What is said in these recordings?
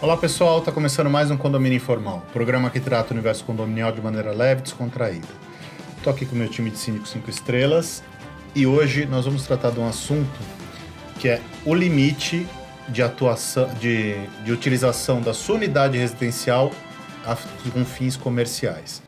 Olá pessoal, está começando mais um Condomínio Informal, programa que trata o universo condominial de maneira leve e descontraída. Estou aqui com o meu time de síndicos 5 estrelas e hoje nós vamos tratar de um assunto que é o limite de atuação, de utilização da sua unidade residencial com fins comerciais.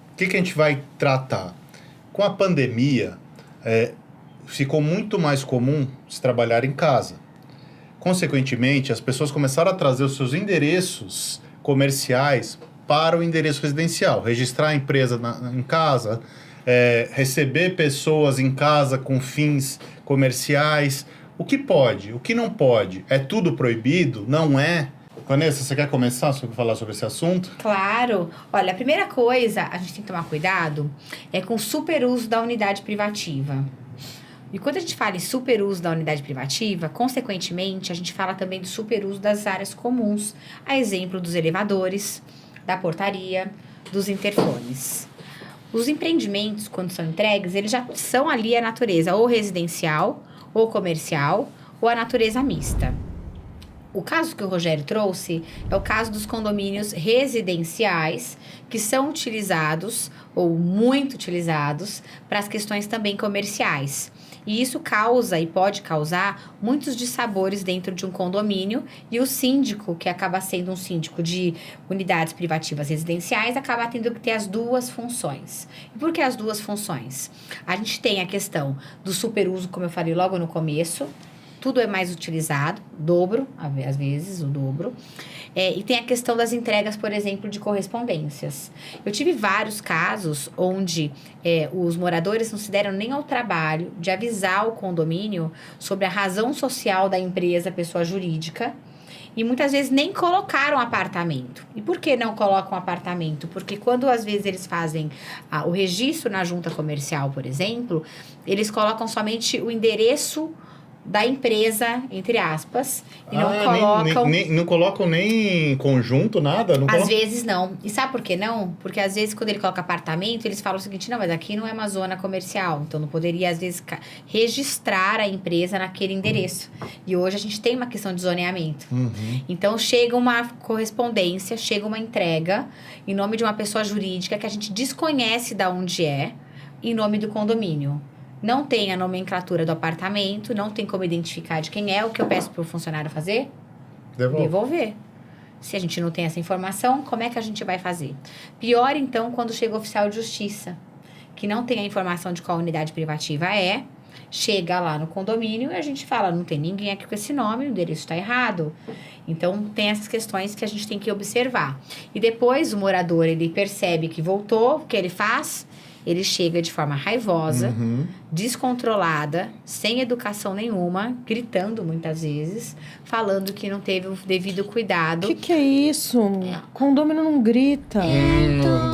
O que a gente vai tratar? Com a pandemia, ficou muito mais comum se trabalhar em casa. Consequentemente, as pessoas começaram a trazer os seus endereços comerciais para o endereço residencial. Registrar a empresa em casa, receber pessoas em casa com fins comerciais. O que pode? O que não pode? É tudo proibido? Não é? Vanessa, você quer começar a falar sobre esse assunto? Claro. Olha, a primeira coisa, a gente tem que tomar cuidado, é com o superuso da unidade privativa. E quando a gente fala em superuso da unidade privativa, consequentemente, a gente fala também do superuso das áreas comuns, a exemplo dos elevadores, da portaria, dos interfones. Os empreendimentos, quando são entregues, eles já são ali a natureza ou residencial, ou comercial, ou a natureza mista. O caso que o Rogério trouxe é o caso dos condomínios residenciais que são utilizados, ou muito utilizados, para as questões também comerciais. E isso causa e pode causar muitos dissabores dentro de um condomínio e o síndico, que acaba sendo um síndico de unidades privativas residenciais, acaba tendo que ter as duas funções. E por que as duas funções? A gente tem a questão do superuso, como eu falei logo no começo. Tudo é mais utilizado, dobro, às vezes, o dobro. E tem a questão das entregas, por exemplo, de correspondências. Eu tive vários casos onde os moradores não se deram nem ao trabalho de avisar o condomínio sobre a razão social da empresa, pessoa jurídica, e muitas vezes nem colocaram apartamento. E por que não colocam apartamento? Porque quando, às vezes, eles fazem o registro na junta comercial, por exemplo, eles colocam somente o endereço da empresa, entre aspas, e não colocam... Não colocam nem conjunto, nada? Às vezes não. E sabe por que não? Porque às vezes quando ele coloca apartamento, eles falam o seguinte, não, mas aqui não é uma zona comercial, então não poderia, às vezes, registrar a empresa naquele endereço. E hoje a gente tem uma questão de zoneamento. Então chega uma correspondência, chega uma entrega em nome de uma pessoa jurídica que a gente desconhece de onde é, em nome do condomínio. Não tem a nomenclatura do apartamento, não tem como identificar de quem é. O que eu peço para o funcionário fazer? Devolver. Se a gente não tem essa informação, como é que a gente vai fazer? Pior, então, quando chega o oficial de justiça, que não tem a informação de qual unidade privativa é, chega lá no condomínio e a gente fala, não tem ninguém aqui com esse nome, o endereço está errado. Então, tem essas questões que a gente tem que observar. E depois, o morador, ele percebe que voltou, o que ele faz? Ele chega de forma raivosa, descontrolada, sem educação nenhuma, gritando muitas vezes, falando que não teve o devido cuidado. Que é isso? Condomínio não grita.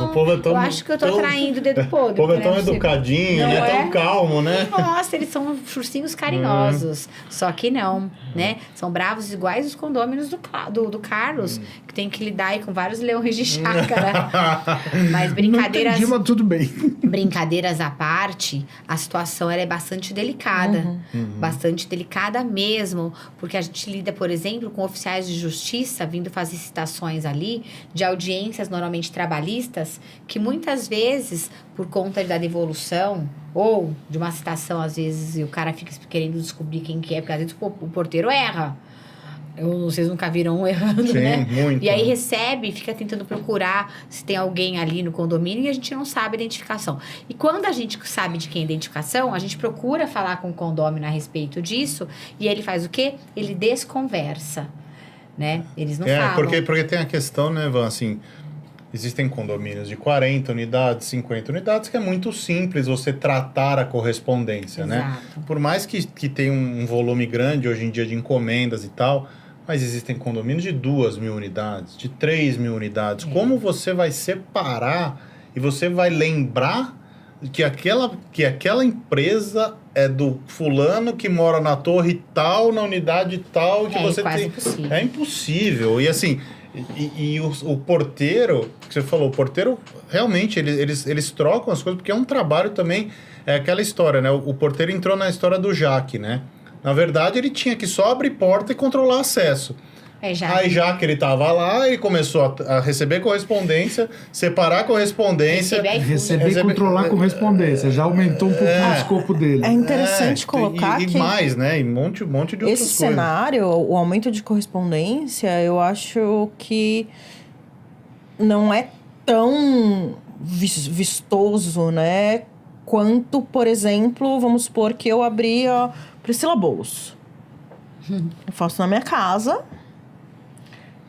O povo é tão... Eu acho que eu tô traindo o dedo podre. O povo é tão educadinho, né? Tão calmo, né? Nossa, eles são ursinhos carinhosos. Só que não, né? São bravos iguais os condôminos do Carlos, que tem que lidar aí com vários leões de chácara. Mas brincadeiras... Não entendi, mas tudo bem. Brincadeiras à parte, a situação ela é bastante delicada. Bastante delicada mesmo, porque a gente lida, por exemplo, com oficiais de justiça vindo fazer citações ali de audiências normalmente trabalhistas, que muitas vezes, por conta da devolução ou de uma citação, às vezes, e o cara fica querendo descobrir quem que é, porque às vezes o porteiro erra. Vocês nunca viram um errando, Sim, né? muito. E aí recebe, fica tentando procurar se tem alguém ali no condomínio e a gente não sabe a identificação. E quando a gente sabe de quem é a identificação, a gente procura falar com o condômino a respeito disso e ele faz o quê? Ele desconversa, né? Eles não falam. Porque tem a questão, né, Van, assim... Existem condomínios de 40 unidades, 50 unidades, que é muito simples você tratar a correspondência, né? Por mais que tenha um volume grande hoje em dia de encomendas e tal, mas existem condomínios de 2.000 unidades, de 3.000 unidades. Como você vai separar e você vai lembrar que aquela empresa é do fulano que mora na torre tal, na unidade tal, que você quase tem... impossível. É impossível. E assim, o porteiro, que você falou, o porteiro, realmente, eles trocam as coisas, porque é um trabalho também, é aquela história, né? O porteiro entrou na história do Jaque, né? Na verdade, ele tinha que só abrir porta e controlar acesso. Aí, já que ele tava lá, ele começou a receber correspondência, separar correspondência... Receber e controlar correspondência. Já aumentou um pouco o escopo dele. É interessante colocar e que... mais, né? E um monte de outras coisas. Esse cenário, o aumento de correspondência, eu acho que não é tão vistoso, né? Quanto, por exemplo, vamos supor que eu abri a Priscila Bolos. Eu faço na minha casa...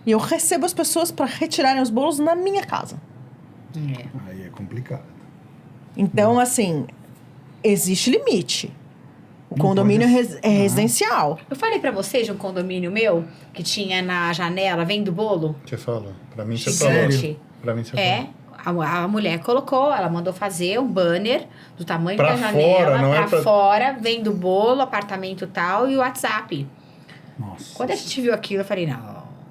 E eu recebo as pessoas para retirarem os bolos na minha casa. Aí é complicado. Então, assim, existe limite. O condomínio é residencial. Eu falei pra vocês de um condomínio meu, que tinha na janela, vendo bolo. Você fala. Pra mim, você Gigante. falou. Pra mim, você falou. A mulher colocou, ela mandou fazer um banner do tamanho Pra da janela, fora, não é pra pra- fora, vendo bolo, apartamento tal e o WhatsApp. Nossa. Quando a gente viu aquilo, eu falei,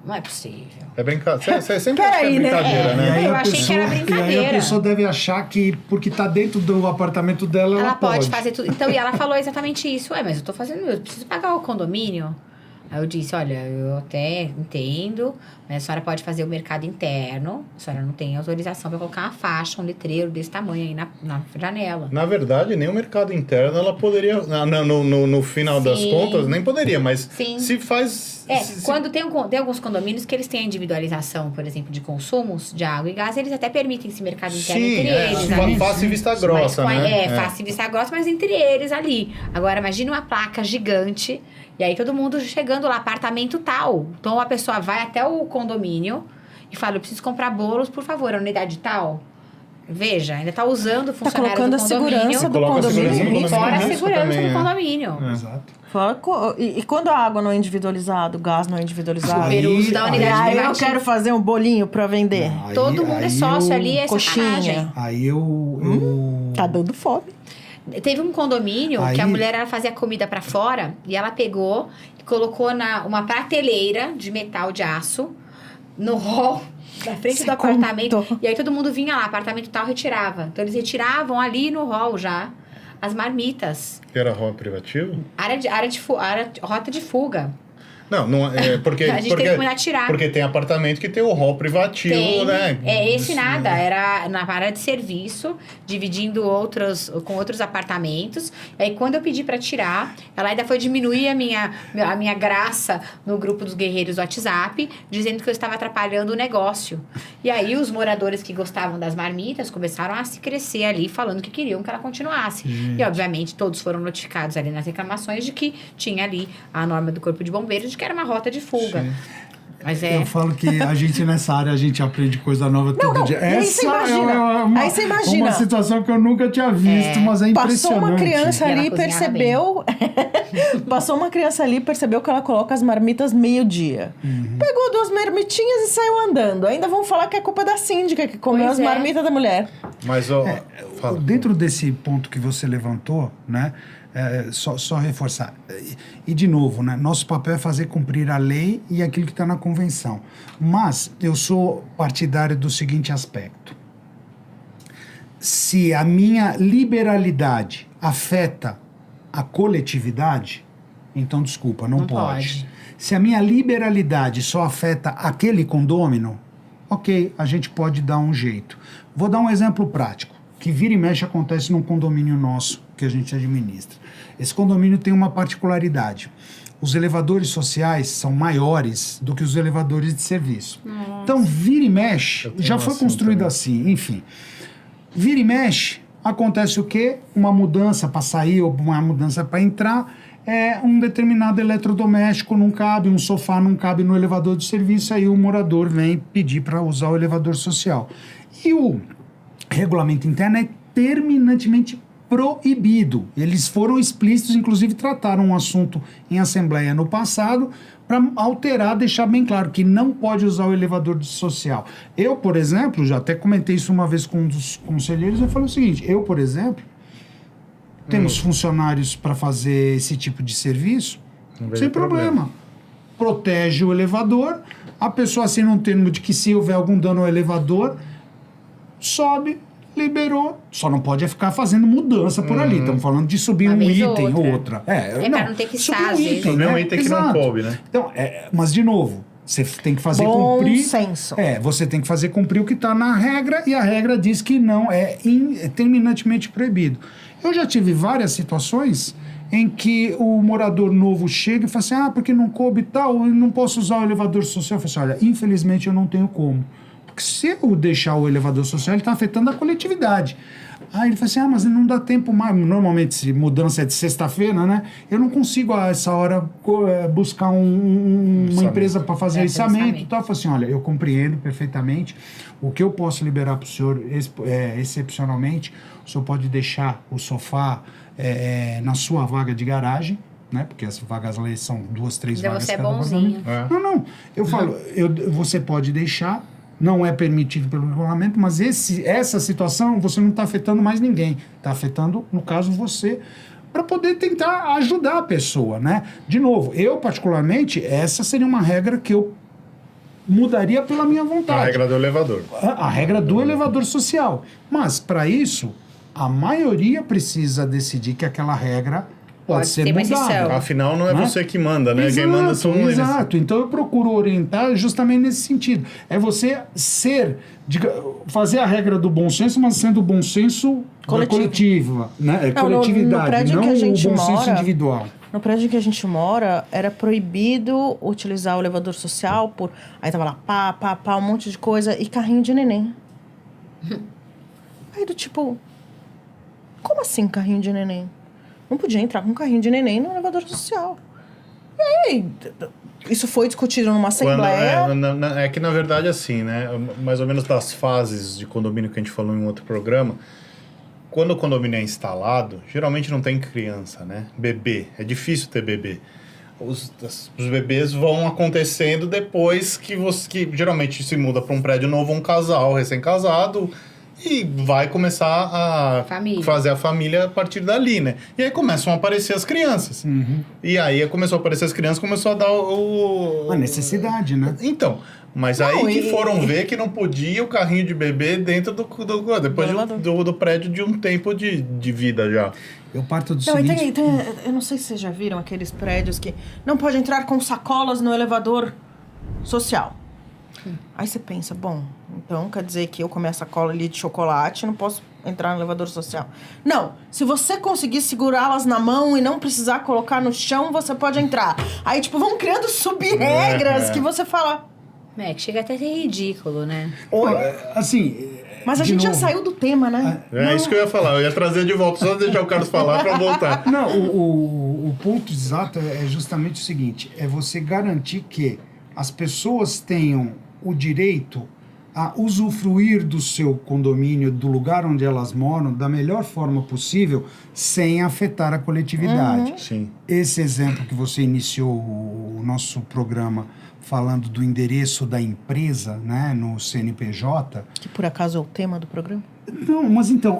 não é possível. É brincadeira. Você sempre acha que é Peraí, né? brincadeira, né? Eu achei que era E aí brincadeira. a pessoa deve achar que, porque tá dentro do apartamento dela, Ela pode fazer tudo. Então, e ela falou exatamente isso. Mas eu tô fazendo, eu preciso pagar o condomínio. Aí eu disse, olha, eu até entendo, mas a senhora pode fazer o mercado interno, a senhora não tem autorização para colocar uma faixa, um letreiro desse tamanho aí na janela. Na verdade, nem o mercado interno ela poderia, no final das Sim. contas, nem poderia, mas Sim. se faz... Quando tem alguns condomínios que eles têm a individualização, por exemplo, de consumos de água e gás, eles até permitem esse mercado interno Sim, entre eles. ali. face e vista grossa, Mas, né? face e vista grossa, mas entre eles ali. Agora, imagina uma placa gigante, e aí todo mundo chegando lá, apartamento tal. Então, a pessoa vai até o condomínio e fala, eu preciso comprar bolos, por favor, a unidade tal. Veja, ainda tá usando o funcionário colocando do a condomínio. segurança do Coloca a segurança do condomínio. condomínio. Fora a Isso segurança também, do é. condomínio. Exato. E quando a água não é individualizada, o gás não é individualizado? Super uso da Aí- E unidade aí eu privativa. quero fazer um bolinho pra vender. Todo mundo é sócio ali, é sacanagem. Coxinha. Aí eu... Tá dando fome. Teve um condomínio Aí- que a mulher ela fazia comida pra fora e ela pegou e colocou uma prateleira de metal de aço no hall da frente Você do apartamento. contou. E aí todo mundo vinha lá, apartamento tal, retirava. Então eles retiravam ali no hall já as marmitas. Era rua privativo? Rota de fuga. Não é porque... A gente teve que mandar tirar. Porque tem apartamento que tem o hall privativo, Tem, né? Esse nada, era na área de serviço, dividindo com outros apartamentos. E aí, quando eu pedi pra tirar, ela ainda foi diminuir a minha graça no grupo dos guerreiros do WhatsApp, dizendo que eu estava atrapalhando o negócio. E aí, os moradores que gostavam das marmitas começaram a se crescer ali, falando que queriam que ela continuasse. E, obviamente, todos foram notificados ali nas reclamações de que tinha ali a norma do Corpo de Bombeiros de que era uma rota de fuga. Mas Eu falo que a gente nessa área, a gente aprende coisa nova todo dia. e aí você imagina. Aí você imagina. Uma situação que eu nunca tinha visto, mas é impressionante. Passou uma criança E ela ali e cozinhava percebeu. Passou uma criança ali e percebeu que ela coloca as marmitas meio-dia. Pegou 2 marmitinhas e saiu andando. Ainda vão falar que é culpa da síndica que comeu Pois as é. marmitas da mulher. Mas, ó... fala. Dentro desse ponto que você levantou, né? Só reforçar. E, de novo, né? Nosso papel é fazer cumprir a lei e aquilo que está na convenção. Mas eu sou partidário do seguinte aspecto. Se a minha liberalidade afeta a coletividade, então, desculpa, não pode. Se a minha liberalidade só afeta aquele condômino, ok, a gente pode dar um jeito. Vou dar um exemplo prático, que vira e mexe acontece num condomínio nosso, que a gente administra. Esse condomínio tem uma particularidade. Os elevadores sociais são maiores do que os elevadores de serviço. Então, vira e mexe, já foi construído assim, enfim. Vira e mexe, acontece o quê? Uma mudança para sair ou uma mudança para entrar, um determinado eletrodoméstico não cabe, um sofá não cabe no elevador de serviço, aí o morador vem pedir para usar o elevador social. E o regulamento interno é terminantemente proibido. Eles foram explícitos, inclusive trataram um assunto em assembleia no passado para alterar, deixar bem claro que não pode usar o elevador social. Eu, por exemplo, já até comentei isso uma vez com um dos conselheiros, eu falei o seguinte, eu, por exemplo, temos funcionários para fazer esse tipo de serviço, sem problema. Protege o elevador, a pessoa assina um termo de que se houver algum dano ao elevador, sobe, liberou, só não pode ficar fazendo mudança por ali. Estamos falando de subir Uma um vez item ou ou outra. outra. Pra não ter que subir estar, um às vezes. item, Subir um né? item que não Exato. coube, né? Então, mas de novo, você tem que fazer Bom cumprir. senso. Você tem que fazer cumprir o que está na regra e a regra diz que não é terminantemente proibido. Eu já tive várias situações em que o morador novo chega e fala assim, porque não coube e tal, eu não posso usar o elevador social. Eu falo assim, olha, infelizmente eu não tenho como. Porque se eu deixar o elevador social, ele está afetando a coletividade. Aí ele fala assim, mas não dá tempo mais. Normalmente, se mudança é de sexta-feira, né? Eu não consigo, a essa hora, buscar uma empresa para fazer içamento e tal. Eu falo assim, olha, eu compreendo perfeitamente. O que eu posso liberar para o senhor, excepcionalmente, o senhor pode deixar o sofá na sua vaga de garagem, né? Porque as vagas lá são 2, 3 vagas. Você é cada bonzinho. apartamento. Não. Eu falo, você pode deixar. Não é permitido pelo regulamento, mas essa situação você não está afetando mais ninguém. Está afetando, no caso, você, para poder tentar ajudar a pessoa, né? De novo, eu particularmente, essa seria uma regra que eu mudaria pela minha vontade. A regra do elevador. A regra do elevador social. Mas, para isso, a maioria precisa decidir que aquela regra pode ser ter uma mudada. exceção. Afinal, não é Né? você que manda, né? Exato, Quem manda são eles. exato. Então eu procuro orientar justamente nesse sentido. É você fazer a regra do bom senso, mas sendo o bom senso coletiva, né? Não, no coletividade, prédio não que a gente o bom senso mora, individual. No prédio que a gente mora, era proibido utilizar o elevador social Aí tava lá, pá, um monte de coisa e carrinho de neném. Aí do tipo... Como assim carrinho de neném? Não podia entrar com um carrinho de neném no elevador social. E aí, isso foi discutido numa assembleia. É que, na verdade, assim, né? Mais ou menos das fases de condomínio que a gente falou em um outro programa, quando o condomínio é instalado, geralmente não tem criança, né? Bebê. É difícil ter bebê. Os bebês vão acontecendo depois que geralmente se muda para um prédio novo, um casal recém-casado, e vai começar a fazer a família a partir dali, né? E aí começam a aparecer as crianças. E aí começou a aparecer as crianças, começou a dar A necessidade, né? Então, mas aí que foram ver que não podia o carrinho de bebê dentro depois do prédio de um tempo de vida já. Eu parto do Não, seguinte... eu não sei se vocês já viram aqueles prédios que não pode entrar com sacolas no elevador social. Aí você pensa, bom, então quer dizer que eu comer a sacola ali de chocolate, não posso entrar no elevador social. Não, se você conseguir segurá-las na mão e não precisar colocar no chão, você pode entrar. Aí, tipo, vão criando sub-regras que você fala... Que chega até a ser ridículo, né? Assim... Mas a gente já saiu do tema, né? Isso que eu ia falar, eu ia trazer de volta, só deixar o Carlos falar para voltar. Não, o ponto exato é justamente o seguinte, é você garantir que as pessoas tenham o direito a usufruir do seu condomínio, do lugar onde elas moram, da melhor forma possível, sem afetar a coletividade. Sim. Esse exemplo que você iniciou o nosso programa falando do endereço da empresa, né, no CNPJ... Que por acaso é o tema do programa? Não,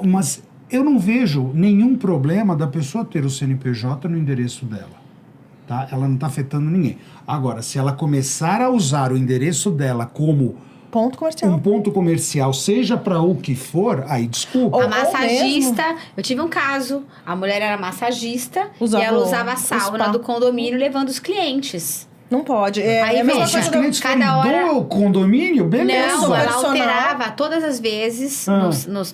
mas eu não vejo nenhum problema da pessoa ter o CNPJ no endereço dela. Tá? Ela não está afetando ninguém. Agora, se ela começar a usar o endereço dela como ponto comercial. Um ponto comercial, seja para o que for, aí desculpa. A massagista, eu tive um caso, a mulher era massagista e ela usava a sauna do condomínio levando os clientes. Não pode. Aí não, se os clientes cada hora do condomínio, beleza. Não, ela alterava todas as vezes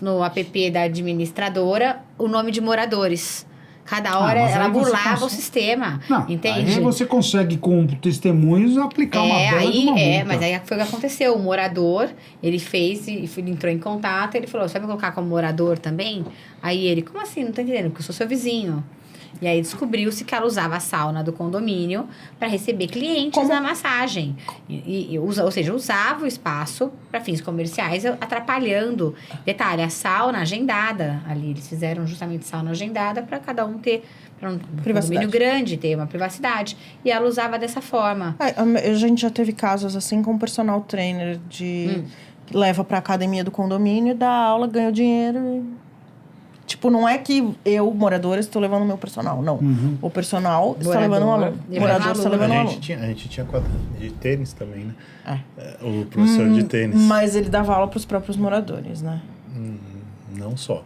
no app da administradora o nome de moradores. Cada hora ela burlava o sistema, entende? Aí você consegue, com testemunhos, aplicar uma bela de uma multa. Mas aí foi o que aconteceu. O morador, ele entrou em contato, ele falou, você vai me colocar como morador também? Aí ele, como assim? Não tô entendendo, porque eu sou seu vizinho. E aí descobriu-se que ela usava a sauna do condomínio para receber clientes na massagem. Ou seja, usava o espaço para fins comerciais, atrapalhando. Detalhe, a sauna agendada ali. Eles fizeram justamente sauna agendada para cada um ter... Para um condomínio grande, ter uma privacidade. E ela usava dessa forma. A gente já teve casos assim com personal trainer que leva pra academia do condomínio, dá aula, ganha o dinheiro. Tipo, não é que eu, moradora, estou levando o meu personal. Não. O personal está levando um aluno. O morador está levando um aluno. A gente tinha quadra de tênis também, né? O professor de tênis. Mas ele dava aula pros próprios moradores, né? Não só.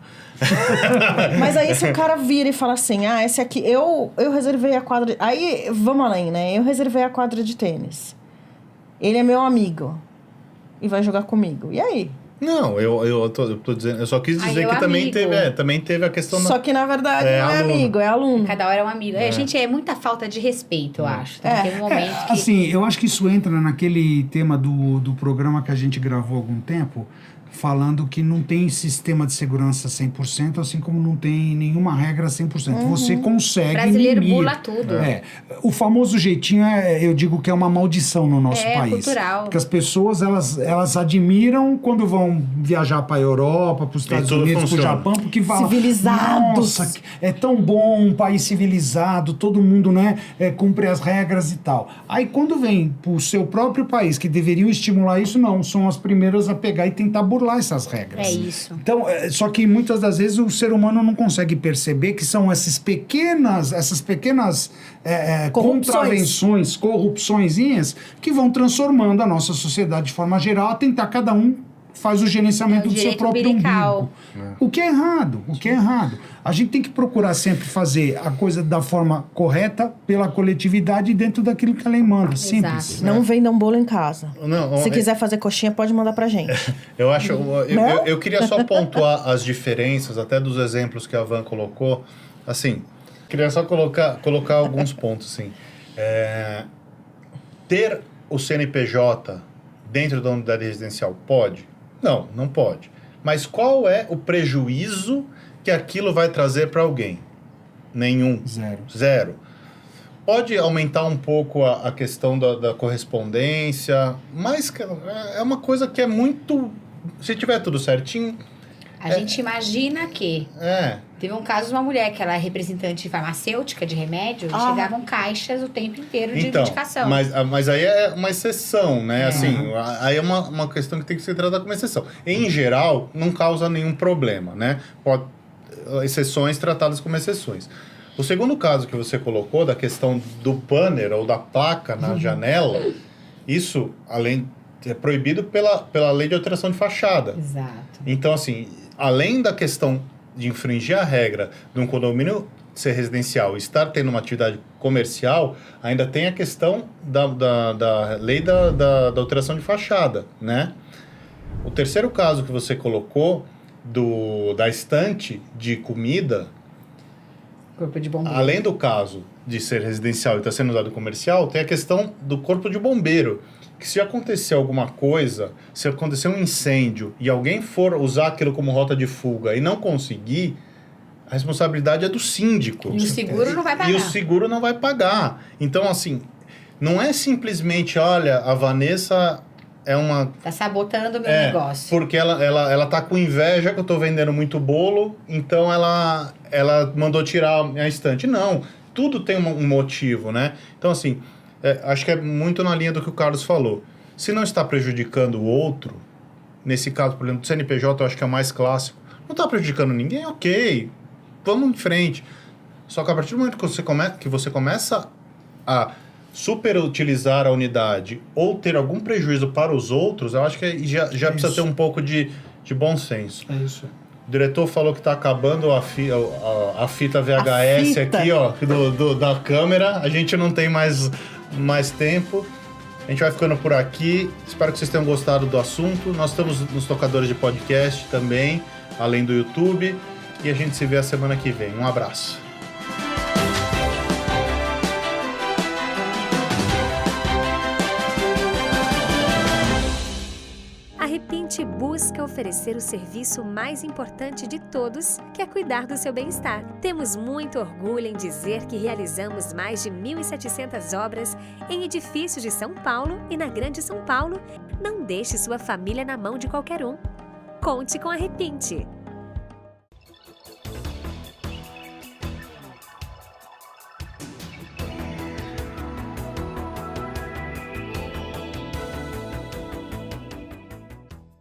Mas aí se o cara vira e fala assim, esse aqui, eu reservei a quadra... Aí, vamos além, né? Eu reservei a quadra de tênis. Ele é meu amigo. E vai jogar comigo. E aí? Não, eu tô dizendo... Eu só quis dizer que também teve a questão... Só que, na verdade, não é amigo, é aluno. Cada hora é um amigo. Gente, é muita falta de respeito, eu acho. Tem um momento que... Assim, eu acho que isso entra naquele tema do programa que a gente gravou há algum tempo, falando que não tem sistema de segurança 100%, assim como não tem nenhuma regra 100%. Você consegue O brasileiro mimir. bula tudo. O famoso jeitinho, eu digo que é uma maldição no nosso país. Cultural. Porque as pessoas, elas admiram quando vão viajar para a Europa, para os Estados Unidos, para o Japão, porque falam... Civilizados. Nossa, é tão bom um país civilizado, todo mundo, né, cumpre as regras e tal. Aí quando vem para o seu próprio país, que deveriam estimular isso, não. São as primeiras a pegar e tentar burlar essas regras. É isso. Então, só que muitas das vezes o ser humano não consegue perceber que são essas pequenas contravenções, corrupçõezinhas que vão transformando a nossa sociedade de forma geral a tentar cada um faz o gerenciamento do seu próprio umbigo. O que é errado, A gente tem que procurar sempre fazer a coisa da forma correta, pela coletividade, dentro daquilo que a lei manda. Simples. Não vendam bolo em casa. Não, Se quiser fazer coxinha, pode mandar pra gente. Eu acho... Eu queria só pontuar as diferenças, até dos exemplos que a Van colocou. Assim, queria só colocar alguns pontos, assim. Ter o CNPJ dentro da unidade residencial pode? Não pode. Mas qual é o prejuízo que aquilo vai trazer para alguém? Nenhum. Zero. Pode aumentar um pouco a questão da correspondência, mas é uma coisa que é muito... Se tiver tudo certinho... A gente imagina que... Teve um caso de uma mulher que ela é representante farmacêutica de remédio, chegavam caixas o tempo inteiro de medicação. Mas aí é uma exceção, né? Assim, aí é uma questão que tem que ser tratada como exceção. Em geral, não causa nenhum problema, né? Exceções tratadas como exceções. O segundo caso que você colocou, da questão do banner ou da placa na janela, isso, além... é proibido pela lei de alteração de fachada. Exato. Então, assim, além da questão de infringir a regra de um condomínio ser residencial e estar tendo uma atividade comercial, ainda tem a questão da lei da alteração de fachada, né? O terceiro caso que você colocou, da estante de comida, corpo de bombeiro. Além do caso de ser residencial e estar sendo usado comercial, tem a questão do corpo de bombeiro, que se acontecer alguma coisa, se acontecer um incêndio e alguém for usar aquilo como rota de fuga e não conseguir, a responsabilidade é do síndico. E o seguro não vai pagar. E o seguro não vai pagar. Então, assim, não é simplesmente, olha, a Vanessa é uma... Tá sabotando o meu negócio. Porque ela tá com inveja que eu tô vendendo muito bolo, então ela mandou tirar a estante. Não, tudo tem um motivo, né? Então, assim... acho que é muito na linha do que o Carlos falou. Se não está prejudicando o outro, nesse caso, por exemplo, do CNPJ, eu acho que é o mais clássico, não está prejudicando ninguém, ok, vamos em frente. Só que a partir do momento que você começa a superutilizar a unidade ou ter algum prejuízo para os outros, eu acho que já precisa ter um pouco de bom senso. É isso. O diretor falou que está acabando a fita VHS aqui, ó, da câmera. A gente não tem mais tempo. A gente vai ficando por aqui. Espero que vocês tenham gostado do assunto. Nós estamos nos tocadores de podcast também, além do YouTube. E a gente se vê a semana que vem. Um abraço. A Repinte busca oferecer o serviço mais importante de todos, que é cuidar do seu bem-estar. Temos muito orgulho em dizer que realizamos mais de 1.700 obras em edifícios de São Paulo e na Grande São Paulo. Não deixe sua família na mão de qualquer um. Conte com a Repinte.